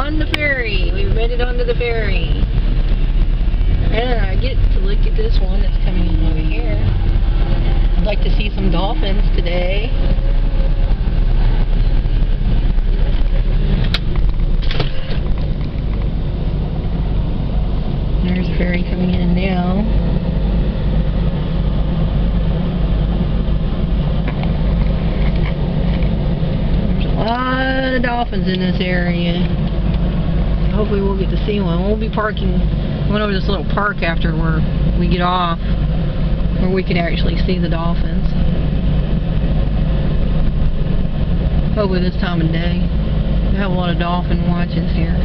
on the ferry. We've made it onto the ferry. And I get to look at this one that's coming in over here. I'd like to see some dolphins today. There's a ferry coming in now. There's a lot of dolphins in this area. Hopefully we'll get to see one. We'll be going over this little park after we get off, where we can actually see the dolphins. Hopefully this time of day. We have a lot of dolphin watches here.